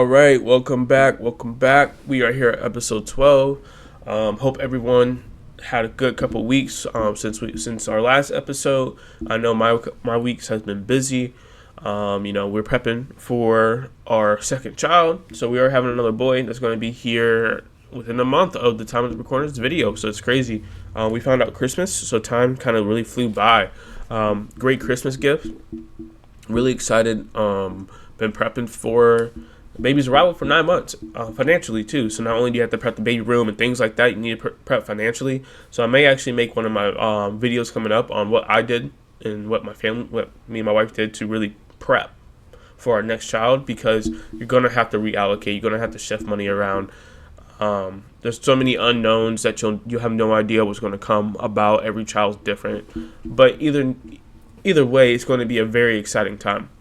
right, welcome back. Welcome back. We are here at episode 12. Hope everyone had a good couple weeks since our last episode. I know my weeks has been busy. We're prepping for our second child, so we are having another boy that's going to be here within a month of the time of recording this video. So it's crazy. We found out Christmas, so time kind of really flew by. Great Christmas gift. Really excited. Been prepping for baby's arrival for 9 months, financially too. So not only do you have to prep the baby room and things like that, you need to prep financially. So I may actually make one of my videos coming up on what I did and what me and my wife did to really prep for our next child, because you're gonna have to reallocate. You're gonna have to shift money around. There's so many unknowns that you have no idea what's going to come about. Every child's different, but either way, it's going to be a very exciting time.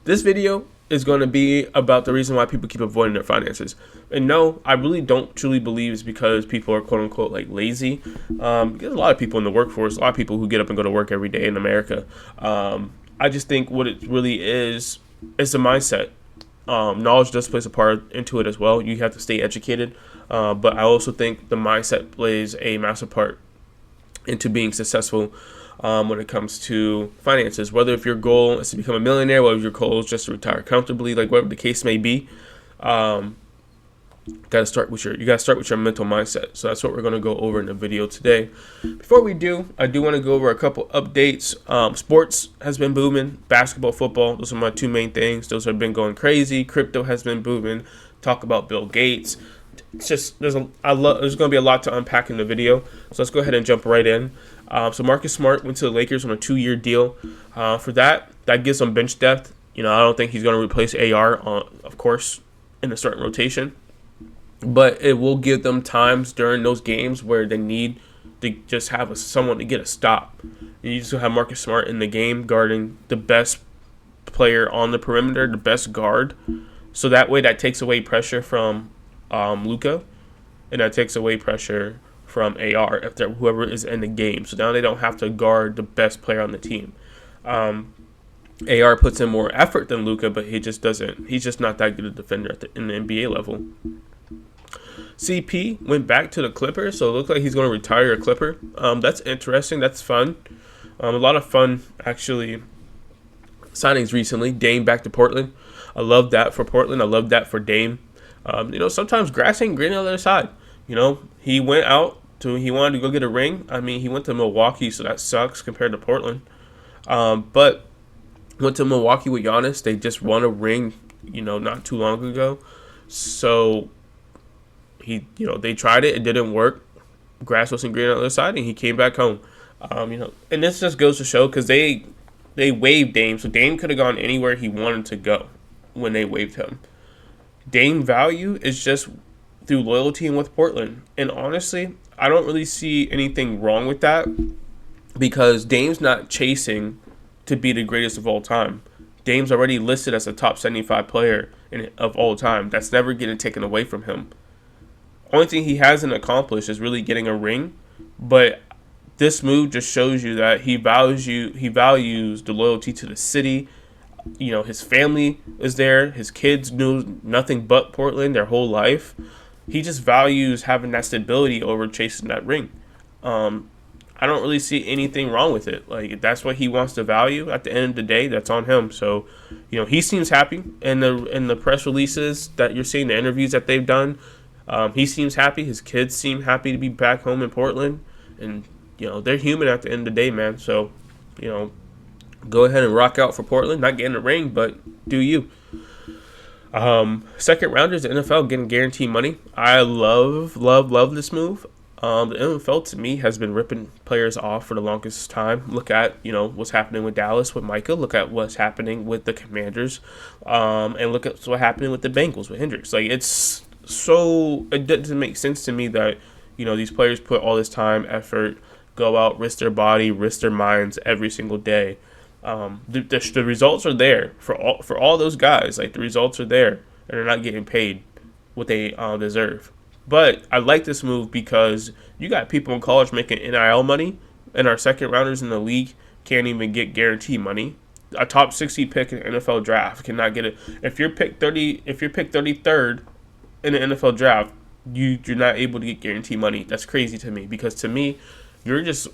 This video is going to be about the reason why people keep avoiding their finances. And no, I really don't truly believe it's because people are quote unquote like lazy. There's a lot of people in the workforce, a lot of people who get up and go to work every day in America. I just think what it really is the mindset. Knowledge does play a part into it as well. You have to stay educated. But I also think the mindset plays a massive part into being successful when it comes to finances. Whether if your goal is to become a millionaire, whether your goal is just to retire comfortably, like whatever the case may be, you gotta start with your mental mindset. So that's what we're gonna go over in the video today. Before we do, I do want to go over a couple updates. Sports has been booming. Basketball, football, those are my two main things. Those have been going crazy. Crypto has been booming. Talk about Bill Gates. It's just there's going to be a lot to unpack in the video, so let's go ahead and jump right in. So Marcus Smart went to the Lakers on a 2-year deal. For that gives him bench depth. I don't think he's going to replace AR, of course, in the starting rotation, but it will give them times during those games where they need to just have someone to get a stop. You just have Marcus Smart in the game guarding the best player on the perimeter, the best guard. So that way, that takes away pressure from Luka, and that takes away pressure from AR if they're whoever is in the game. So now they don't have to guard the best player on the team. AR puts in more effort than Luka, but he just doesn't. He's just not that good a defender in the NBA level. CP went back to the Clippers, so it looks like he's going to retire a Clipper. That's interesting. That's fun. A lot of fun actually signings recently. Dame back to Portland. I love that for Portland. I love that for Dame. Sometimes grass ain't green on the other side. He went out he wanted to go get a ring. I mean, he went to Milwaukee, so that sucks compared to Portland. But went to Milwaukee with Giannis. They just won a ring, not too long ago. So they tried it. It didn't work. Grass wasn't green on the other side, and he came back home. And this just goes to show, because they waived Dame, so Dame could have gone anywhere he wanted to go when they waived him. Dame value is just through loyalty and with Portland. And honestly, I don't really see anything wrong with that, because Dame's not chasing to be the greatest of all time. Dame's already listed as a top 75 player of all time. That's never getting taken away from him. Only thing he hasn't accomplished is really getting a ring, but this move just shows you that he values the loyalty to the city. His family is there. His kids knew nothing but Portland their whole life. He just values having that stability over chasing that ring. I don't really see anything wrong with it. Like, if that's what he wants to value, at the end of the day, that's on him. So, he seems happy in the press releases that you're seeing, the interviews that they've done. He seems happy. His kids seem happy to be back home in Portland. And, they're human at the end of the day, man. So, go ahead and rock out for Portland. Not getting a ring, but do you. Second rounders, the NFL getting guaranteed money. I love this move. The NFL to me has been ripping players off for the longest time. Look at what's happening with Dallas with Micah. Look at what's happening with the Commanders, and look at what's happening with the Bengals with Hendricks. Like, it doesn't make sense to me that these players put all this time, effort, go out, risk their body, risk their minds every single day. The results are there for all those guys. Like, the results are there, and they're not getting paid what they deserve. But I like this move because you got people in college making NIL money, and our second rounders in the league can't even get guaranteed money. A top 60 pick in the NFL draft cannot get it. If you're picked 33rd in the NFL draft, you're not able to get guaranteed money. That's crazy to me, because to me, you're just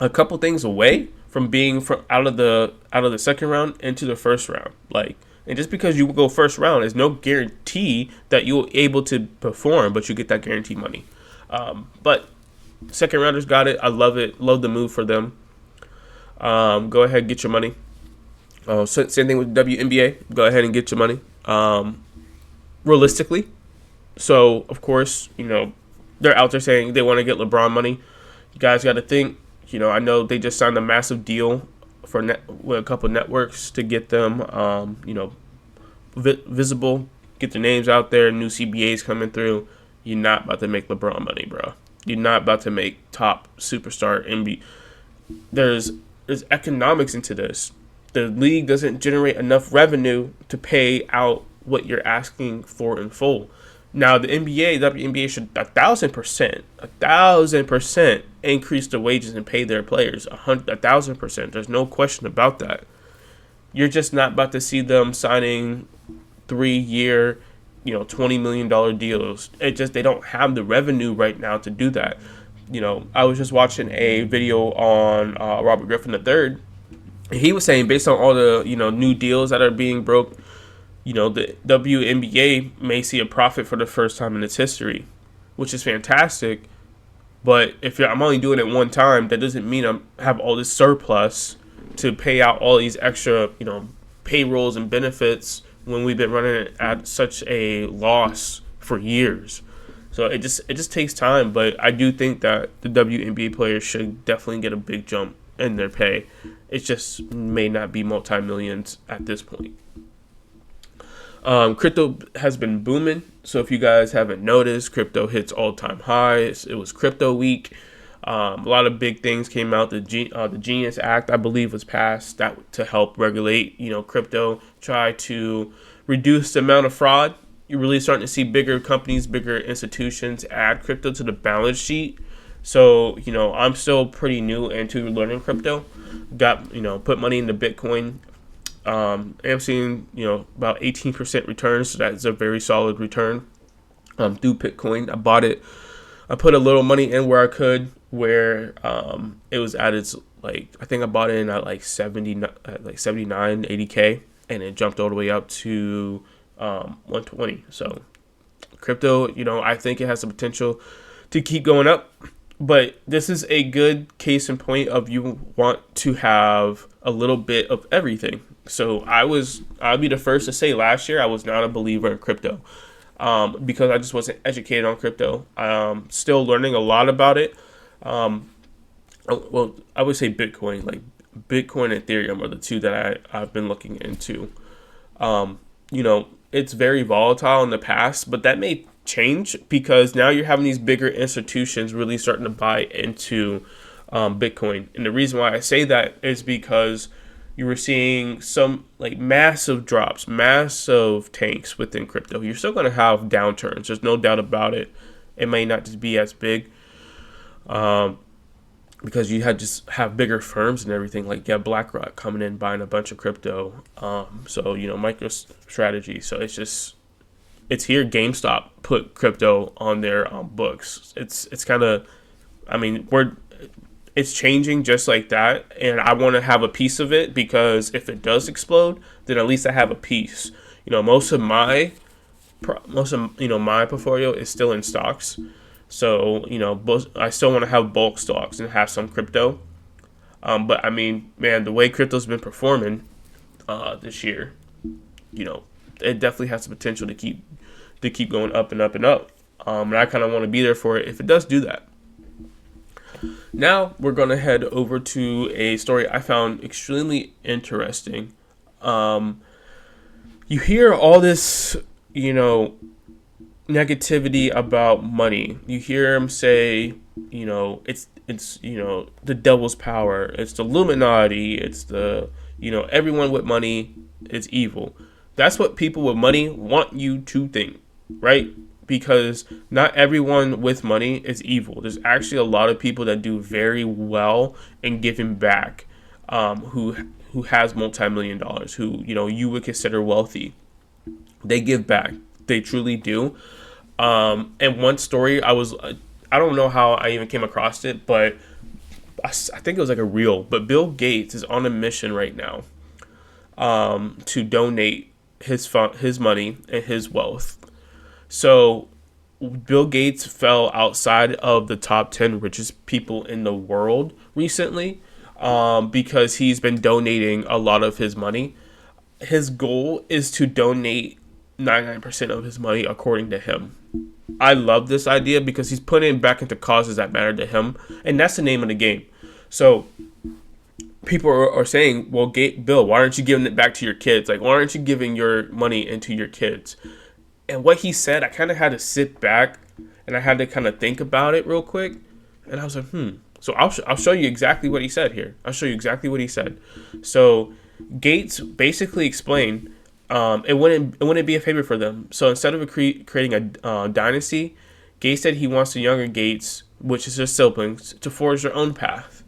a couple things away from being out of the second round into the first round. Like, and just because you go first round is no guarantee that you'll able to perform, but you get that guaranteed money. But second rounders got it. I love it. Love the move for them. Go ahead and get your money. Same thing with WNBA. Go ahead and get your money. Realistically, so of course, they're out there saying they want to get LeBron money. You guys got to think. I know they just signed a massive deal with a couple networks to get them, visible, get their names out there. New CBAs coming through. You're not about to make LeBron money, bro. You're not about to make top superstar NBA. There's economics into this. The league doesn't generate enough revenue to pay out what you're asking for in full. Now, the WNBA should 1,000% increase the wages and pay their players 1,000%. There's no question about that. You're just not about to see them signing 3-year, $20 million deals. They don't have the revenue right now to do that. I was just watching a video on Robert Griffin III. He was saying, based on all the new deals that are being broke, the WNBA may see a profit for the first time in its history, which is fantastic. But I'm only doing it one time, that doesn't mean I have all this surplus to pay out all these extra, payrolls and benefits when we've been running it at such a loss for years. So it just takes time. But I do think that the WNBA players should definitely get a big jump in their pay. It just may not be multi-millions at this point. Crypto has been booming. So if you guys haven't noticed, crypto hits all-time highs. It was crypto week. A lot of big things came out. The Genius Act, I believe, was passed that to help regulate, crypto, try to reduce the amount of fraud. You're really starting to see bigger companies, bigger institutions add crypto to the balance sheet. So, I'm still pretty new into learning crypto. Put money into Bitcoin. I'm seeing, about 18% returns. So that's a very solid return through Bitcoin. I bought it. I put a little money in where I could, where it was at its, I think I bought it in at 79, 80K, and it jumped all the way up to 120. So crypto, I think it has the potential to keep going up. But this is a good case in point of you want to have a little bit of everything. So I'll be the first to say last year I was not a believer in crypto because I just wasn't educated on crypto. Still learning a lot about it. Well, I would say Bitcoin. Bitcoin and Ethereum are the two that I've been looking into. It's very volatile in the past, but that may change because now you're having these bigger institutions really starting to buy into Bitcoin. And the reason why I say that is because you were seeing some massive drops, massive tanks within crypto. You're still going to have downturns. There's no doubt about it. It may not just be as big because you just have bigger firms and everything. BlackRock coming in buying a bunch of crypto. MicroStrategy. So it's here. GameStop put crypto on their books. It's kind of, it's changing just like that, and I want to have a piece of it because if it does explode, then at least I have a piece. Most of my portfolio is still in stocks, so I still want to have bulk stocks and have some crypto. But the way crypto's been performing this year, it definitely has the potential to keep going up and up and up. And I kind of want to be there for it if it does do that. Now we're going to head over to a story I found extremely interesting. You hear all this, negativity about money. You hear them say, it's the devil's power. It's the Illuminati. It's the, everyone with money is evil. That's what people with money want you to think, right? Because not everyone with money is evil. There's actually a lot of people that do very well in giving back, who who has multi-million dollars, who you would consider wealthy, they give back. They truly do. And one story, I don't know how I even came across it, but I think it was like a reel. But Bill Gates is on a mission right now, to donate his money and his wealth. So Bill Gates fell outside of the top 10 richest people in the world recently, because he's been donating a lot of his money. His goal is to donate 99% of his money, according to him. I love this idea because he's putting it back into causes that matter to him, and that's the name of the game. So people are saying, well, Bill, why aren't you giving it back to your kids? Like, why aren't you giving your money into your kids? And what he said, I kind of had to sit back and I had to kind of think about it real quick. And I was like, So I'll show you exactly what he said here. I'll show you exactly what he said. So Gates basically explained, it wouldn't be a favor for them. So instead of creating a dynasty, Gates said he wants the younger Gates, which is his siblings, to forge their own path.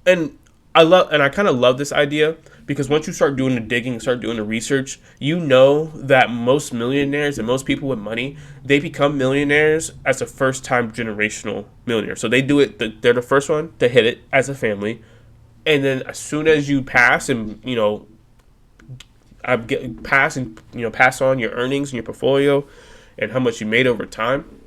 And I kind of love this idea because once you start doing the digging, start doing the research, you know that most millionaires and most people with money, they become millionaires as a first-time generational millionaire. So they do it; they're the first one to hit it as a family, and then as soon as you pass and pass on your earnings and your portfolio and how much you made over time,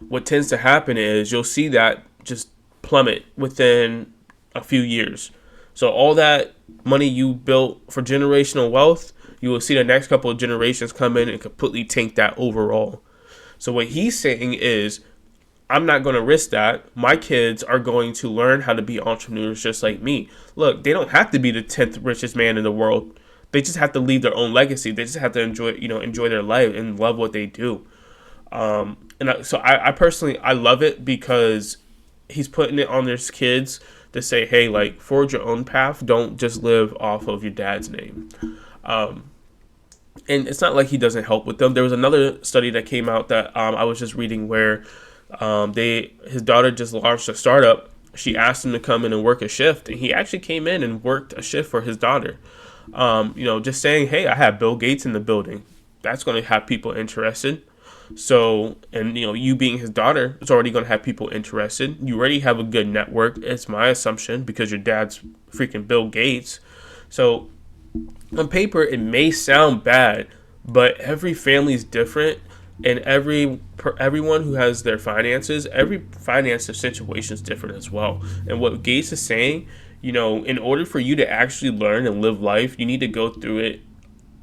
what tends to happen is you'll see that just plummet within a few years. So all that money you built for generational wealth, you will see the next couple of generations come in and completely tank that overall. So what he's saying is, I'm not going to risk that. My kids are going to learn how to be entrepreneurs just like me. Look, they don't have to be the 10th richest man in the world. They just have to leave their own legacy. They just have to enjoy their life and love what they do. So I personally, I love it because he's putting it on his kids to say, hey, like, forge your own path. Don't just live off of your dad's name. And it's not like he doesn't help with them. There was another study that came out that I was just reading where his daughter just launched a startup. She asked him to come in and work a shift, and he actually came in and worked a shift for his daughter. Just saying, hey, I have Bill Gates in the building. That's going to have people interested. So, and you being his daughter, it's already going to have people interested. You already have a good network, it's my assumption, because your dad's freaking Bill Gates. So, on paper, it may sound bad, but every family is different, and everyone who has their finances, every financial situation is different as well. And what Gates is saying, in order for you to actually learn and live life, you need to go through it.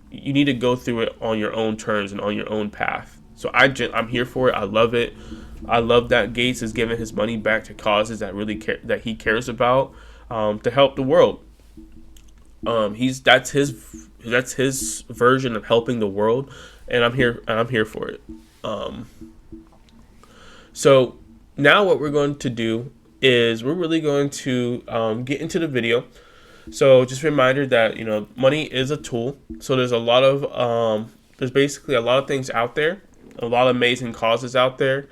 You need to go through it on your own terms and on your own path. So I'm here for it. I love it. I love that Gates is giving his money back to causes that that he cares about, to help the world. That's his version of helping the world, and I'm here for it. So now what we're going to do is we're really going to get into the video. So just a reminder that money is a tool. So there's basically a lot of things out there. A lot of amazing causes out there.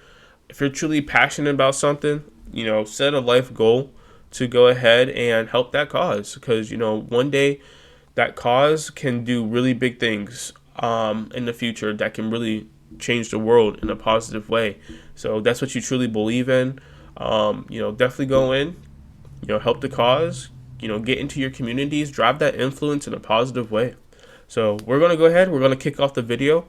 If you're truly passionate about something, set a life goal to go ahead and help that cause, because one day that cause can do really big things in the future that can really change the world in a positive way. So that's what you truly believe in. Definitely go in, help the cause, get into your communities, drive that influence in a positive way. So we're going to go ahead. We're going to kick off the video.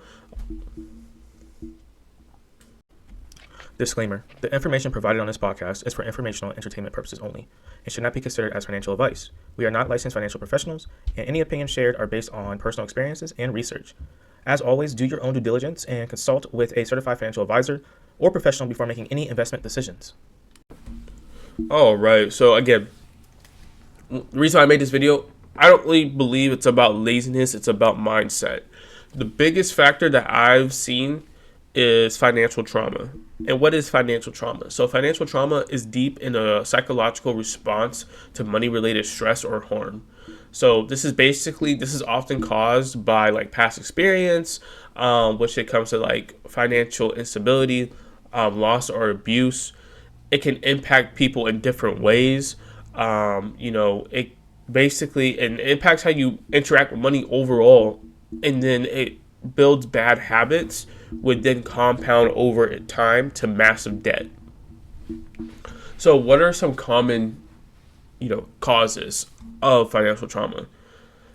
Disclaimer: the information provided on this podcast is for informational and entertainment purposes only and should not be considered as financial advice. We are not licensed financial professionals, and any opinions shared are based on personal experiences and research. As always, do your own due diligence and consult with a certified financial advisor or professional before making any investment decisions. All right. So again, the reason I made this video, I don't really believe it's about laziness. It's about mindset. The biggest factor that I've seen is financial trauma. And what is financial trauma? So financial trauma is deep in a psychological response to money-related stress or harm. So this is often caused by like past experience, which it comes to like financial instability, loss or abuse. It can impact people in different ways. basically, and it impacts how you interact with money overall, and then it builds bad habits, would then compound over time to massive debt. So, what are some common, causes of financial trauma?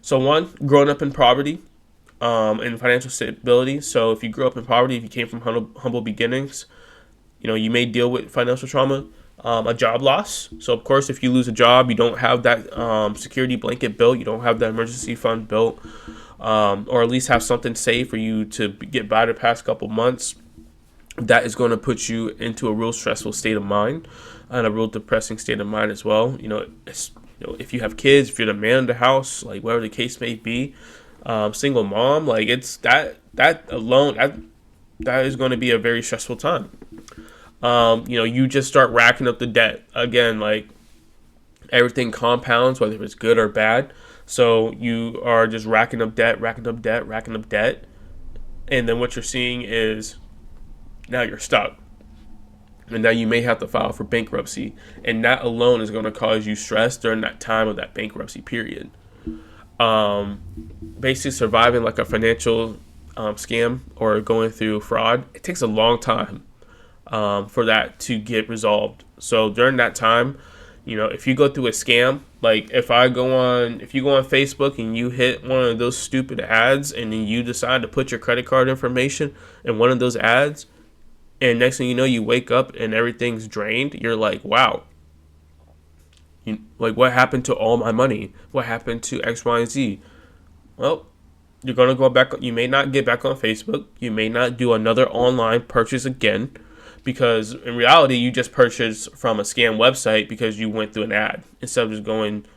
So, one, growing up in poverty, and financial stability. So, if you grew up in poverty, if you came from humble beginnings, you may deal with financial trauma. A job loss. So, of course, if you lose a job, you don't have that security blanket built, you don't have that emergency fund built, or at least have something saved for you to get by the past couple months. That is going to put you into a real stressful state of mind and a real depressing state of mind as well. If you have kids, if you're the man of the house, like whatever the case may be, single mom, like it's that alone, that is going to be a very stressful time. You just start racking up the debt again, like everything compounds, whether it's good or bad. So you are just racking up debt, and then what you're seeing is now you're stuck, and now you may have to file for bankruptcy, and that alone is going to cause you stress during that time of that bankruptcy period. Basically surviving like a financial scam or going through fraud, it takes a long time for that to get resolved. So during that time, if you go through a scam, like if you go on Facebook and you hit one of those stupid ads, and then you decide to put your credit card information in one of those ads, and next thing you know, you wake up and everything's drained, you're like, wow. Like, what happened to all my money? What happened to X, Y, and Z? Well, you're going to go back. You may not get back on Facebook. You may not do another online purchase again, because in reality, you just purchased from a scam website because you went through an ad instead of just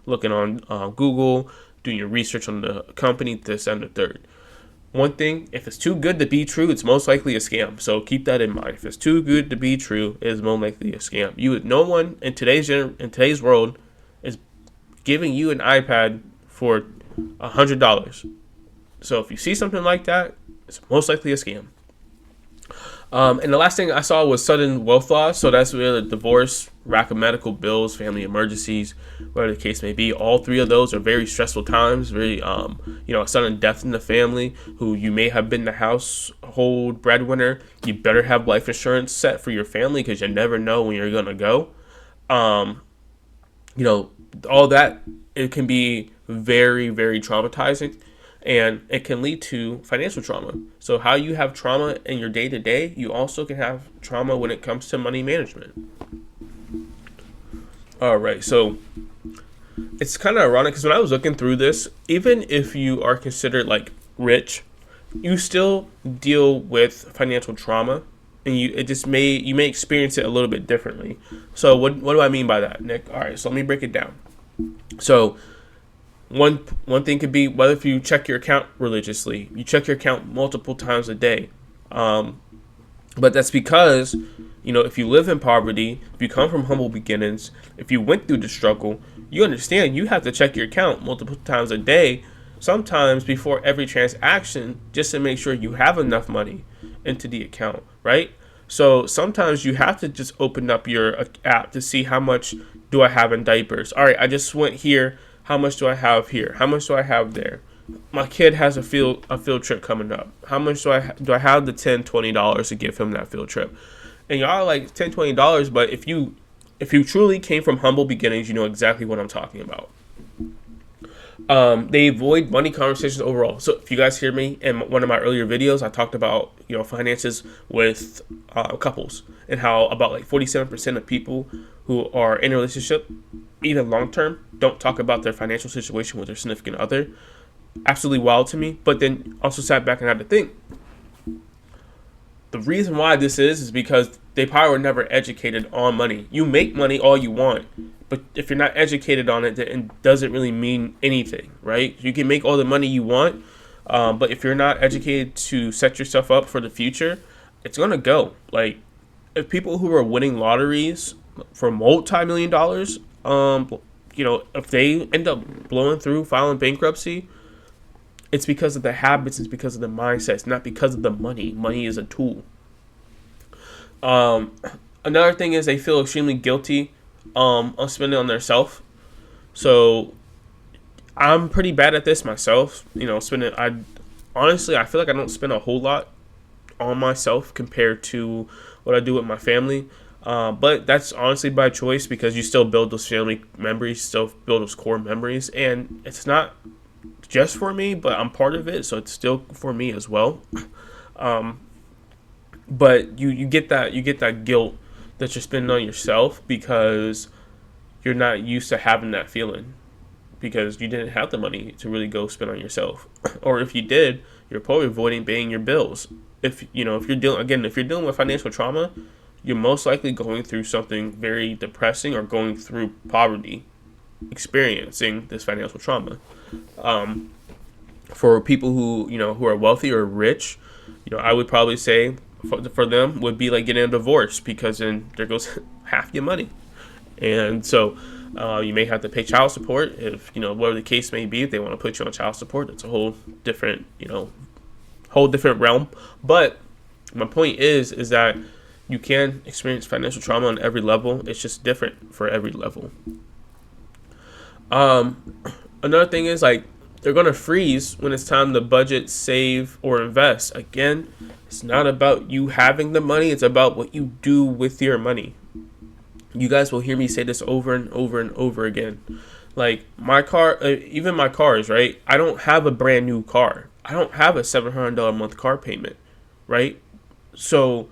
looking on Google, doing your research on the company, this and the third. One thing, if it's too good to be true, it's most likely a scam. So keep that in mind. If it's too good to be true, it is most likely a scam. No one in today's world is giving you an iPad for $100. So if you see something like that, it's most likely a scam. And the last thing I saw was sudden wealth loss. So that's really divorce, rack of medical bills, family emergencies, whatever the case may be. All three of those are very stressful times. Very, a sudden death in the family. Who you may have been the household breadwinner. You better have life insurance set for your family, because you never know when you're gonna go. All that, it can be very, very traumatizing. And it can lead to financial trauma. So how you have trauma in your day-to-day, you also can have trauma when it comes to money management. All right, so it's kind of ironic, because when I was looking through this, even if you are considered like rich, you still deal with financial trauma, and you may experience it a little bit differently. So what do I mean by that, Nick? All right, so let me break it down. So One thing could be whether if you check your account religiously, you check your account multiple times a day. But that's because, if you live in poverty, if you come from humble beginnings, if you went through the struggle, you understand you have to check your account multiple times a day, sometimes before every transaction, just to make sure you have enough money into the account, right? So sometimes you have to just open up your app to see how much do I have in diapers. All right, I just went here. How much do I have here? How much do I have there? My kid has a field trip coming up. How much do I have the $10, $20 to give him that field trip? And y'all are like $10, $20, but if you truly came from humble beginnings, you know exactly what I'm talking about. They avoid money conversations overall. So if you guys hear me in one of my earlier videos, I talked about finances with couples, and how about like 47% of people who are in a relationship, even long term, don't talk about their financial situation with their significant other. Absolutely wild to me. But then also sat back and had to think. The reason why this is because they probably were never educated on money. You make money all you want, but if you're not educated on it, then it doesn't really mean anything, right? You can make all the money you want, but if you're not educated to set yourself up for the future, it's going to go. Like, if people who are winning lotteries for multi-million dollars, if they end up blowing through, filing bankruptcy, it's because of the habits, it's because of the mindset, it's not because of the money. Money is a tool. Another thing is they feel extremely guilty on spending on their self. So, I'm pretty bad at this myself. Spending. I feel like I don't spend a whole lot on myself compared to what I do with my family. But that's honestly by choice because you still build those family memories, still build those core memories, and it's not just for me, but I'm part of it, so it's still for me as well. Um, but you get that guilt that you're spending on yourself because you're not used to having that feeling because you didn't have the money to really go spend on yourself, or if you did, you're probably avoiding paying your bills. If you're dealing with financial trauma, you're most likely going through something very depressing or going through poverty, experiencing this financial trauma. For people who are wealthy or rich, I would probably say for them would be like getting a divorce because then there goes half your money, and so you may have to pay child support if whatever the case may be. If they want to put you on child support, it's a whole different realm. But my point is that you can experience financial trauma on every level. It's just different for every level. Another thing is like they're gonna freeze when it's time to budget, save, or invest. Again, it's not about you having the money. It's about what you do with your money. You guys will hear me say this over and over and over again. Like my car, even my cars, right? I don't have a brand new car. I don't have a $700 a month car payment, right? So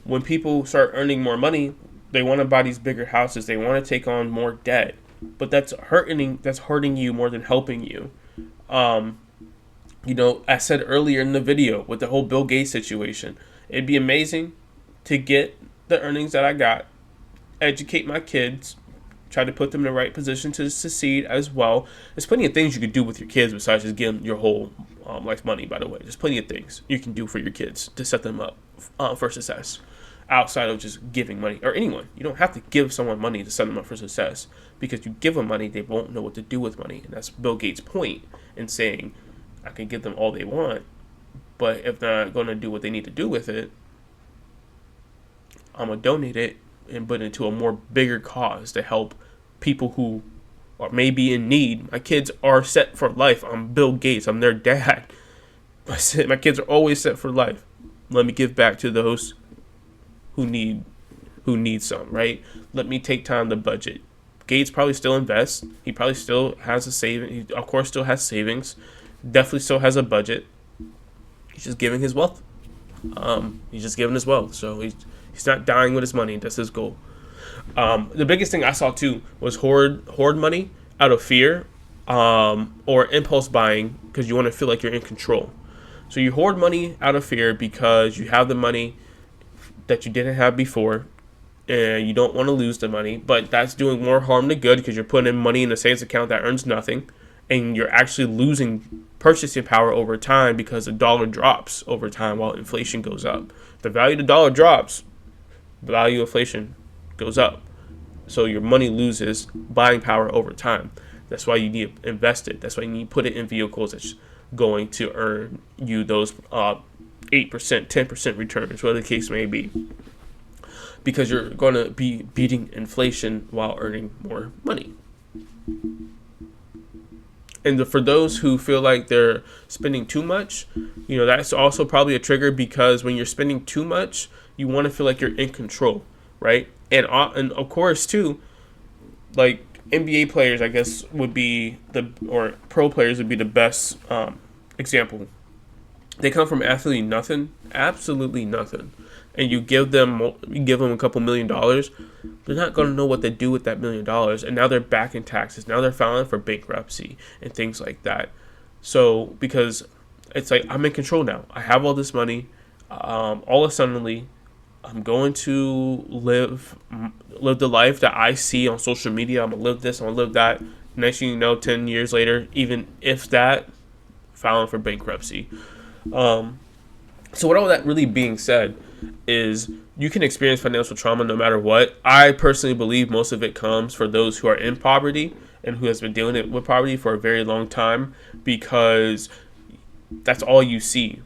when people start earning more money, they want to buy these bigger houses. They want to take on more debt, but that's hurting you more than helping you. I said earlier in the video with the whole Bill Gates situation, it'd be amazing to get the earnings that I got, educate my kids, try to put them in the right position to succeed as well. There's plenty of things you could do with your kids besides just give them your whole life money, by the way. There's plenty of things you can do for your kids to set them up for success outside of just giving money, or anyone. You don't have to give someone money to set them up for success, because you give them money, they won't know what to do with money. And that's Bill Gates' point in saying, I can give them all they want, but if they're not going to do what they need to do with it, I'm going to donate it and put it into a more bigger cause to help people who are maybe in need. My kids are set for life. I'm Bill Gates. I'm their dad. My kids are always set for life. Let me give back to those who need some, right? Let me take time to budget. Gates probably still invests. He probably still has a saving. He of course still has savings. Definitely still has a budget. He's just giving his wealth. He's just giving his wealth. So he's not dying with his money. That's his goal. The biggest thing I saw too was hoard money out of fear, or impulse buying because you want to feel like you're in control. So you hoard money out of fear because you have the money that you didn't have before, and you don't want to lose the money. But that's doing more harm than good because you're putting in money in a savings account that earns nothing, and you're actually losing purchasing power over time because the dollar drops over time while inflation goes up. The value of the dollar drops, the value of inflation goes up. So your money loses buying power over time. That's why you need to invest it. That's why you need to put it in vehicles that's going to earn you those 8%, 10% returns, whatever the case may be. Because you're going to be beating inflation while earning more money. And for those who feel like they're spending too much, that's also probably a trigger, because when you're spending too much, you want to feel like you're in control, right? And of course, too, like NBA players, I guess, or pro players would be the best example. They come from absolutely nothing, and you give them a couple $1 million, they're not going to know what to do with that $1 million, and now they're back in taxes. Now they're filing for bankruptcy and things like that. So because it's like, I'm in control now. I have all this money. All of a sudden, I'm going to live the life that I see on social media. I'm going to live this, I'm going to live that. Next thing you know, 10 years later, even if that, filing for bankruptcy. So what all that really being said is, you can experience financial trauma no matter what. I personally believe most of it comes for those who are in poverty and who has been dealing with poverty for a very long time, because that's all you see.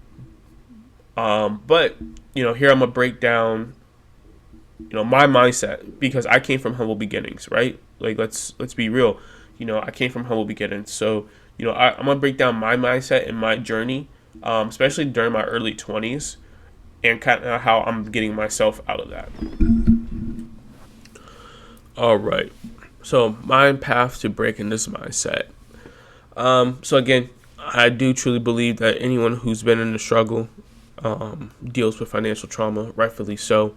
But here I'm gonna break down my mindset, because I came from humble beginnings, right? Like let's be real. I came from humble beginnings. So, I'm going to break down my mindset and my journey, especially during my early 20s, and kind of how I'm getting myself out of that. All right. So, my path to breaking this mindset. So, again, I do truly believe that anyone who's been in the struggle deals with financial trauma, rightfully so.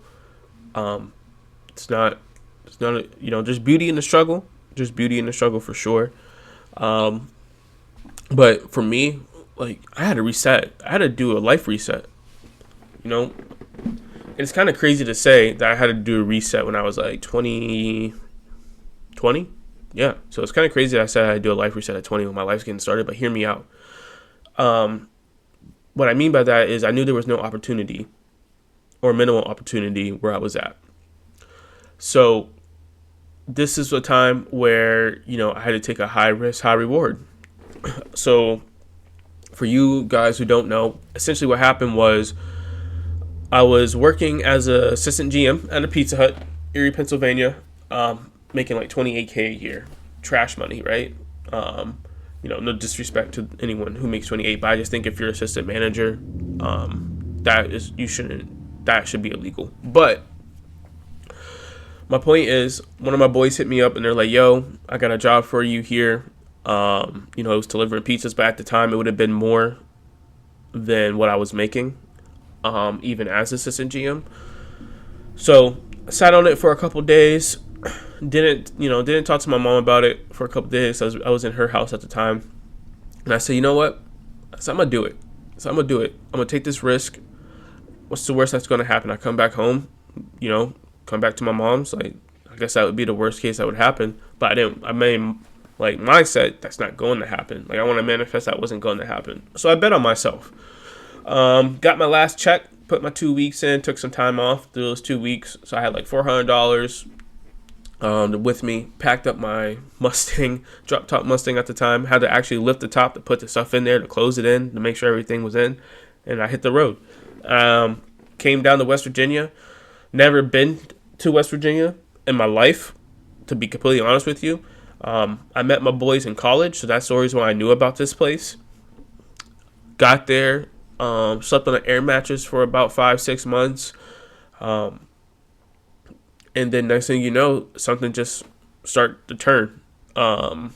It's not, there's beauty in the struggle. There's beauty in the struggle for sure. But for me, like, I had to reset. I had to do a life reset. And it's kind of crazy to say that I had to do a reset when I was like 20. Yeah. So it's kind of crazy that I said I had to do a life reset at 20 when my life's getting started, but hear me out. What I mean by that is I knew there was no opportunity or minimal opportunity where I was at. So this is a time where, I had to take a high risk, high reward. So for you guys who don't know, essentially what happened was I was working as an assistant GM at a Pizza Hut, Erie, Pennsylvania, making like $28K a year. Trash money, right? No disrespect to anyone who makes 28, but I just think if you're assistant manager, that should be illegal. But my point is, one of my boys hit me up and they're like, yo, I got a job for you here. It was delivering pizzas, but at the time it would have been more than what I was making, even as assistant GM. So I sat on it for a couple days. Didn't talk to my mom about it for a couple days. I was in her house at the time. And I said, you know what? So I'm going to do it. I'm going to take this risk. What's the worst that's going to happen? I come back home, come back to my mom's. Like, I guess that would be the worst case that would happen. But I made mindset that's not going to happen. Like, I want to manifest that wasn't going to happen. So I bet on myself. Got my last check, put my 2 weeks in, took some time off through those 2 weeks. So I had like $400 with me, packed up my Mustang, drop top Mustang at the time, had to actually lift the top to put the stuff in there, to close it in, to make sure everything was in, and I hit the road. Came down to West Virginia, never been to West Virginia in my life, to be completely honest with you. I met my boys in college, so that's the reason why I knew about this place. Got there, slept on an air mattress for about 5-6 months, and then next thing you know, something just started to turn. And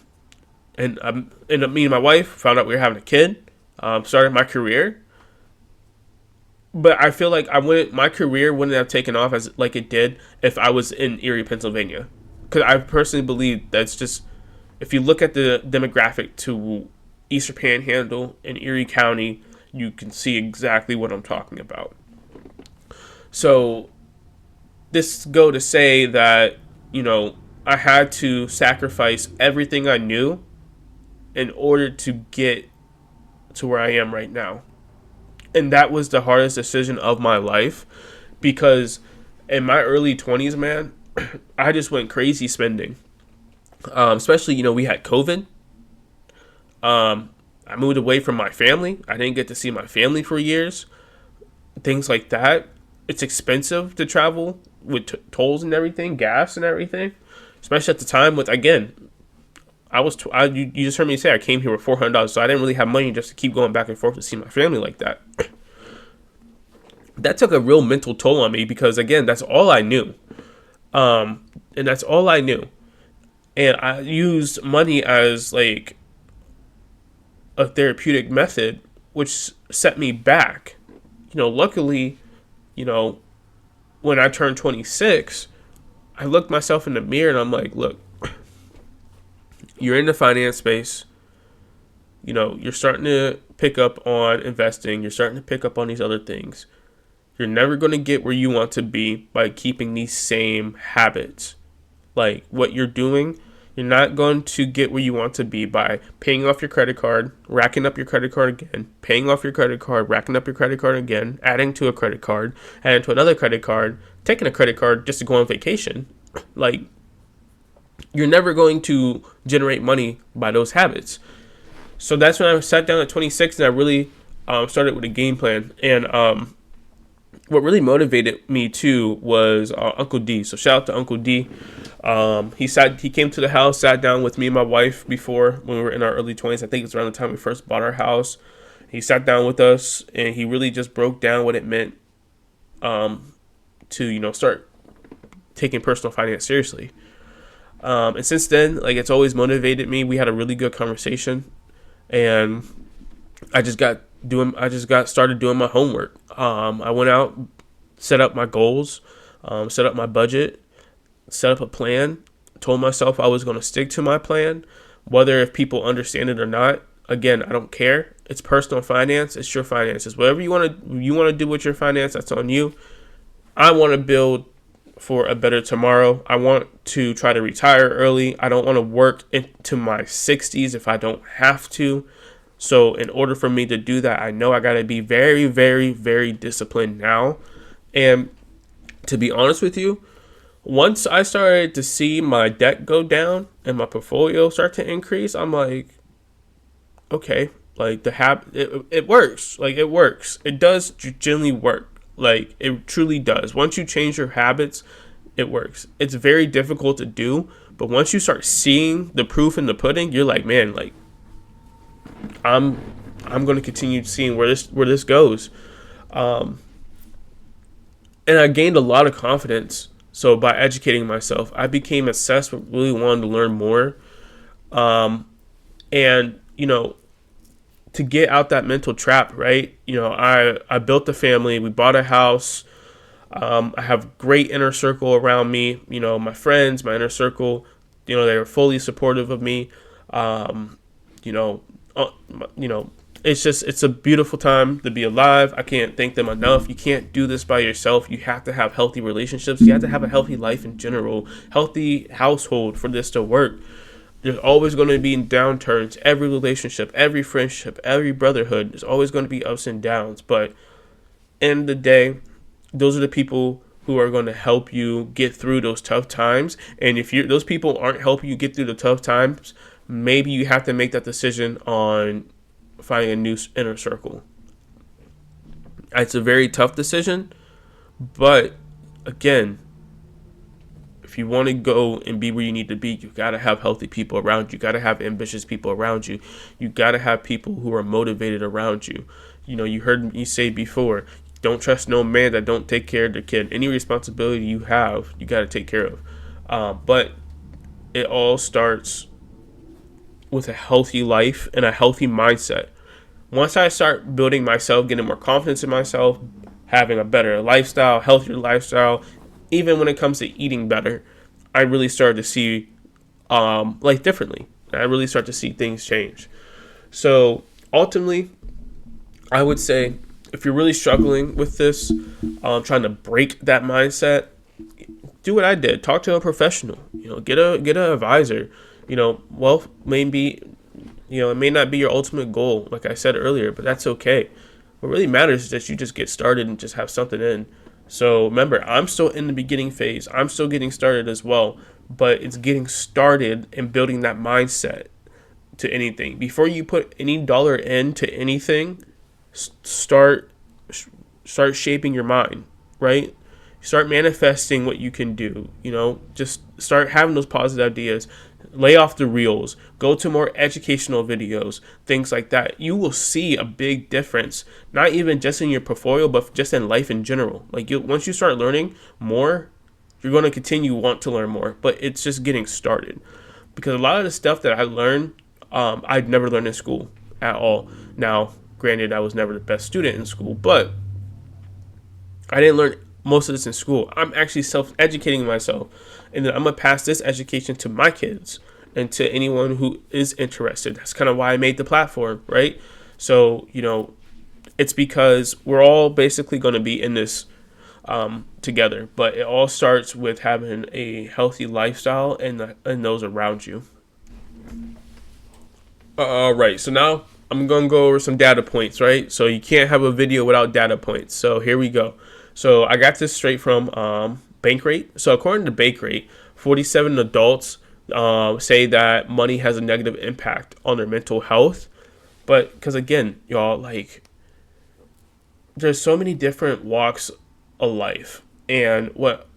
me and my wife found out we were having a kid. Started my career, but I feel like my career wouldn't have taken off as like it did if I was in Erie, Pennsylvania. Because I personally believe that's just, if you look at the demographic to Eastern Panhandle and Erie County, you can see exactly what I'm talking about. So this go to say that, I had to sacrifice everything I knew in order to get to where I am right now. And that was the hardest decision of my life, because in my early 20s, man, I just went crazy spending. Especially, we had COVID. I moved away from my family. I didn't get to see my family for years. Things like that. It's expensive to travel with tolls and everything, gas and everything. Especially at the time with, again, you just heard me say I came here with $400, so I didn't really have money just to keep going back and forth to see my family like that. That took a real mental toll on me because, again, that's all I knew. And that's all I knew. And I used money as like a therapeutic method, which set me back. Luckily, when I turned 26, I looked myself in the mirror and I'm like, look, you're in the finance space. You're starting to pick up on investing. You're starting to pick up on these other things. You're never going to get where you want to be by keeping these same habits. Like what you're doing, you're not going to get where you want to be by paying off your credit card, racking up your credit card again, paying off your credit card, racking up your credit card again, adding to a credit card, adding to another credit card, taking a credit card just to go on vacation. Like, you're never going to generate money by those habits. So that's when I sat down at 26 and I really started with a game plan. And what really motivated me too was Uncle D. So shout out to Uncle D. He came to the house, sat down with me and my wife before when we were in our early 20s. I think it's around the time we first bought our house. He sat down with us and he really just broke down what it meant to start taking personal finance seriously. And since then, like, it's always motivated me. We had a really good conversation, and I just got started doing my homework. I went out, set up my goals, set up my budget, set up a plan, told myself I was going to stick to my plan, whether if people understand it or not. Again, I don't care. It's personal finance. It's your finances. Whatever you want to do with your finance, that's on you. I want to build for a better tomorrow. I want to try to retire early. I don't want to work into my 60s if I don't have to. So in order for me to do that, I know I got to be very, very, very disciplined now. And to be honest with you, once I started to see my debt go down and my portfolio start to increase, I'm like, okay, like it works. Like, it works. It does generally work. Like, it truly does. Once you change your habits, it works. It's very difficult to do, but once you start seeing the proof in the pudding, you're like, man, like, I'm going to continue seeing where this goes. And I gained a lot of confidence. So by educating myself, I became obsessed with really wanting to learn more. And to get out that mental trap, right? I built a family. We bought a house. I have great inner circle around me. My friends, my inner circle, they were fully supportive of me. You know, it's a beautiful time to be alive. I can't thank them enough. You can't do this by yourself. You have to have healthy relationships. You have to have a healthy life in general, healthy household for this to work. There's always going to be downturns. Every relationship, every friendship, every brotherhood, there's always going to be ups and downs. But end of the day, those are the people who are going to help you get through those tough times. And if those people aren't helping you get through the tough times, maybe you have to make that decision on finding a new inner circle. It's a very tough decision, but again, if you want to go and be where you need to be, you got to have healthy people around you. You got to have ambitious people around you. You got to have people who are motivated around you. You heard me say before, don't trust no man that don't take care of their kid. Any responsibility you have, you got to take care of. But it all starts with a healthy life and a healthy mindset. Once I start building myself, getting more confidence in myself, having a better lifestyle, healthier lifestyle, even when it comes to eating better, I really started to see life differently. I really start to see things change. So ultimately, I would say if you're really struggling with this, trying to break that mindset, do what I did. Talk to a professional. Get an advisor. Wealth maybe, it may not be your ultimate goal, like I said earlier, but that's okay. What really matters is that you just get started and just have something in. So remember, I'm still in the beginning phase. I'm still getting started as well, but it's getting started and building that mindset to anything. Before you put any dollar into anything, start shaping your mind, right? Start manifesting what you can do. Just start having those positive ideas. Lay off the reels. Go to more educational videos, things like that. You will see a big difference, not even just in your portfolio, but just in life in general. Like, once you start learning more, you're going to continue want to learn more. But it's just getting started, because a lot of the stuff that I learned, I'd never learned in school at all. Now, granted, I was never the best student in school, but I didn't learn most of this in school. I'm actually self-educating myself, and then I'm going to pass this education to my kids and to anyone who is interested. That's kind of why I made the platform, right? So, it's because we're all basically going to be in this together, but it all starts with having a healthy lifestyle and those around you. Right, so now I'm going to go over some data points, right? So you can't have a video without data points. So here we go. So I got this straight from Bankrate. So according to Bankrate, 47 adults say that money has a negative impact on their mental health. But because again, y'all, like, there's so many different walks a life. And what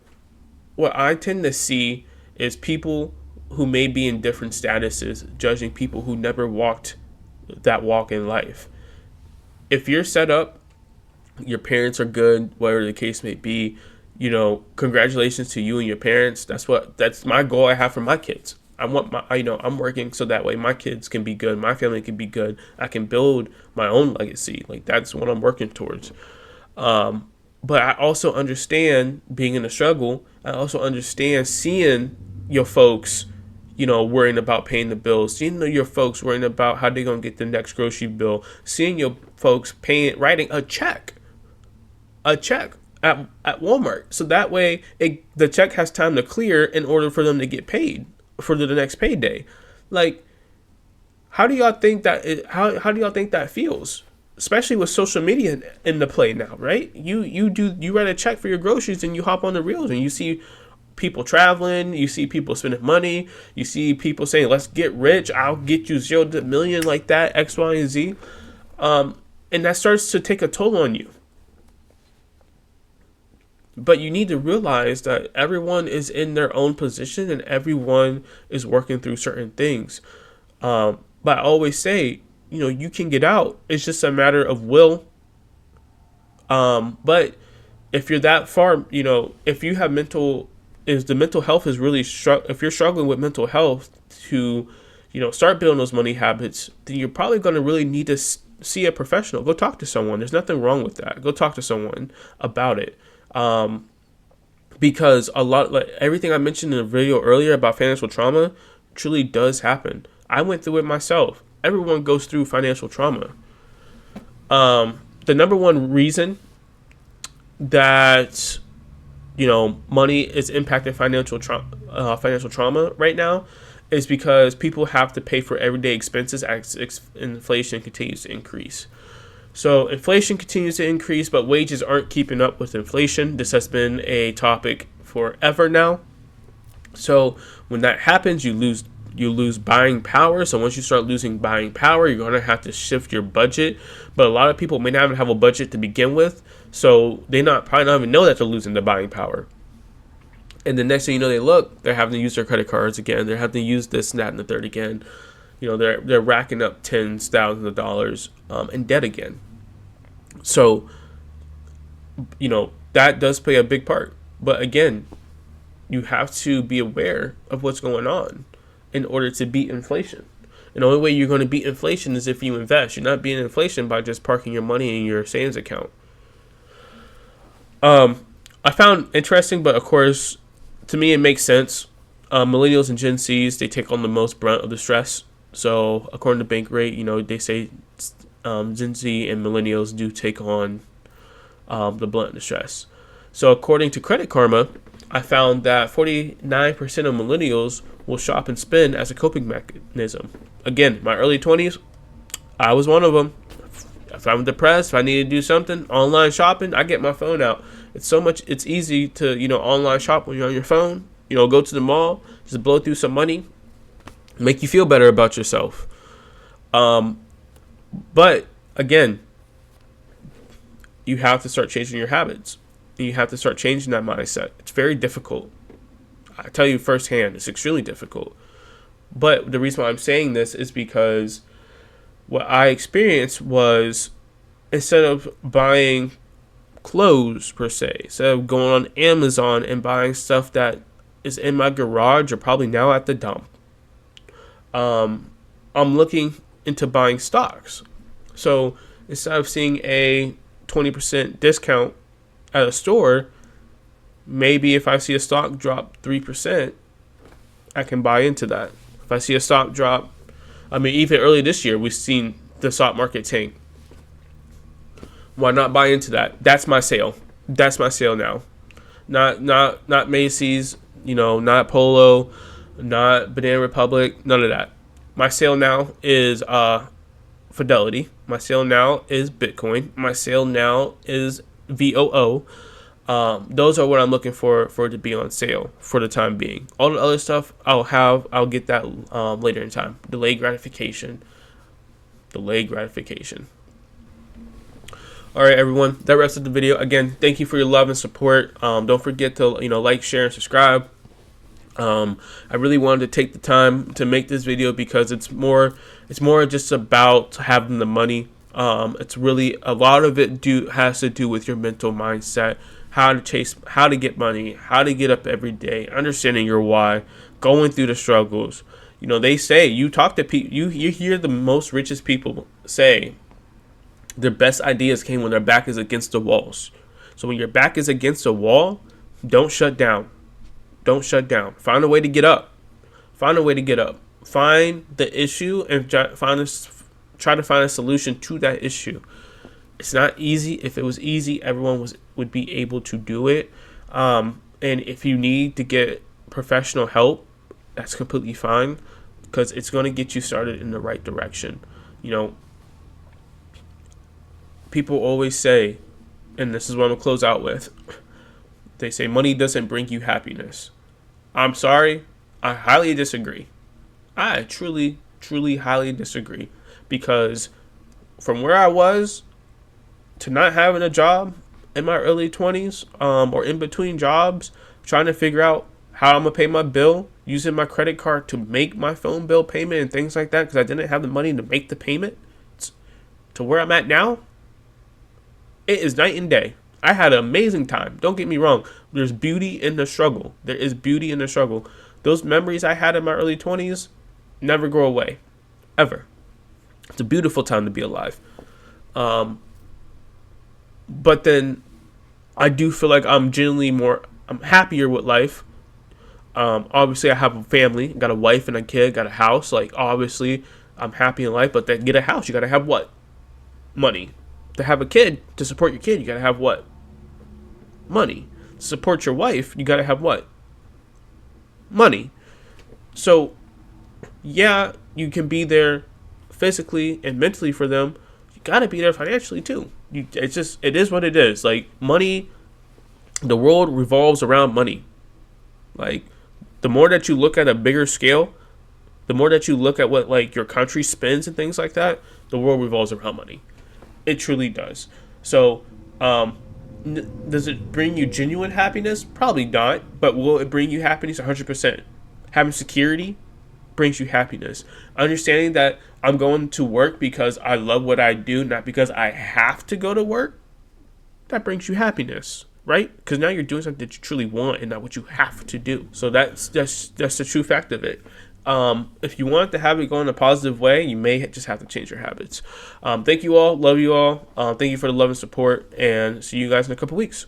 I tend to see is people who may be in different statuses judging people who never walked that walk in life. If you're set up, your parents are good, whatever the case may be, congratulations to you and your parents. That's my goal I have for my kids. I want I'm working so that way my kids can be good, my family can be good. I can build my own legacy. Like, that's what I'm working towards. But I also understand being in a struggle. I also understand seeing your folks, worrying about paying the bills, seeing your folks worrying about how they're going to get the next grocery bill, seeing your folks writing a check at Walmart. So that way the check has time to clear in order for them to get paid for the next payday. Like, how do y'all think that feels? Especially with social media in the play now, right? You write a check for your groceries and you hop on the reels and you see people traveling, you see people spending money, you see people saying, let's get rich, I'll get you 0 to million, like that, X, Y, and Z. And that starts to take a toll on you. But you need to realize that everyone is in their own position and everyone is working through certain things. But I always say, you can get out. It's just a matter of will. But if you're that far, if you have mental health is really, if you're struggling with mental health to, start building those money habits, then you're probably going to really need to see a professional. Go talk to someone. There's nothing wrong with that. Go talk to someone about it. Because like everything I mentioned in the video earlier about financial trauma truly does happen. I went through it myself. Everyone goes through financial trauma. The number one reason that money is impacting financial trauma right now is because people have to pay for everyday expenses as inflation continues to increase. So inflation continues to increase, but wages aren't keeping up with inflation. This has been a topic forever now. So when that happens, you lose buying power. So once you start losing buying power, you're going to have to shift your budget. But a lot of people may not even have a budget to begin with. So they probably not even know that they're losing their buying power. And the next thing you know, they're having to use their credit cards again. They're having to use this and that and the third again. They're racking up tens, thousands of dollars in debt again. So, that does play a big part. But again, you have to be aware of what's going on in order to beat inflation. And the only way you're going to beat inflation is if you invest. You're not beating inflation by just parking your money in your savings account. I found interesting, but of course, to me, it makes sense. Millennials and Gen Zs, they take on the most brunt of the stress. So according to Bankrate, they say Gen Z and millennials do take on the blunt of the stress. So according to Credit Karma, I found that 49% of millennials will shop and spend as a coping mechanism. Again, my early 20s, I was one of them. If I'm depressed, if I need to do something, online shopping, I get my phone out. It's easy to, online shop when you're on your phone. Go to the mall, just blow through some money, make you feel better about yourself. But again, you have to start changing your habits. You have to start changing that mindset. It's very difficult. I tell you firsthand, it's extremely difficult. But the reason why I'm saying this is because what I experienced was, instead of buying clothes per se, instead of going on Amazon and buying stuff that is in my garage or probably now at the dump, I'm looking into buying stocks. So instead of seeing a 20% discount at a store, maybe if I see a stock drop 3%, I can buy into that. If I see a stock drop, even early this year, we've seen the stock market tank. Why not buy into that? That's my sale. That's my sale now. Not Macy's, not Polo, not Banana Republic, none of that. My sale now is Fidelity. My sale now is Bitcoin. My sale now is VOO. Those are what I'm looking for it to be on sale for the time being. All the other stuff I'll get that later in time. Delayed gratification. All right, everyone. That wraps up the video. Again, thank you for your love and support. Don't forget to like, share, and subscribe. I really wanted to take the time to make this video because it's more just about having the money. It's really a lot of it has to do with your mental mindset, how to get money, how to get up every day, understanding your why, going through the struggles. They say you talk to people, you hear the most richest people say their best ideas came when their back is against the walls. So when your back is against a wall, don't shut down. Don't shut down. Find a way to get up. Find the issue and try to find a solution to that issue. It's not easy. If it was easy, everyone would be able to do it. And if you need to get professional help, that's completely fine because it's going to get you started in the right direction. People always say, and this is what I'm going to close out with, they say money doesn't bring you happiness. I'm sorry, I highly disagree. I truly, truly highly disagree because from where I was to not having a job in my early 20s or in between jobs, trying to figure out how I'm going to pay my bill, using my credit card to make my phone bill payment and things like that because I didn't have the money to make the payment, to where I'm at now, it is night and day. I had an amazing time. Don't get me wrong. There's beauty in the struggle. There is beauty in the struggle. Those memories I had in my early 20s never go away. Ever. It's a beautiful time to be alive. But then I do feel like I'm happier with life. Obviously, I have a family. Got a wife and a kid. Got a house. Like, obviously, I'm happy in life. But to get a house, you got to have what? Money. To have a kid, to support your kid, you got to have what? Money. To support your wife, you got to have what? Money. So, yeah, you can be there physically and mentally for them. You got to be there financially too. It is what it is. Like, money, the world revolves around money. Like, the more that you look at a bigger scale, the more that you look at what, like, your country spends and things like that, the world revolves around money. It truly does. So, does it bring you genuine happiness? Probably not. But will it bring you happiness? 100%. Having security brings you happiness. Understanding that I'm going to work because I love what I do, not because I have to go to work, that brings you happiness, right? Because now you're doing something that you truly want and not what you have to do. So that's the true fact of it. If you want to have it go in a positive way, you may just have to change your habits. Thank you all. Love you all. Thank you for the love and support, and see you guys in a couple weeks.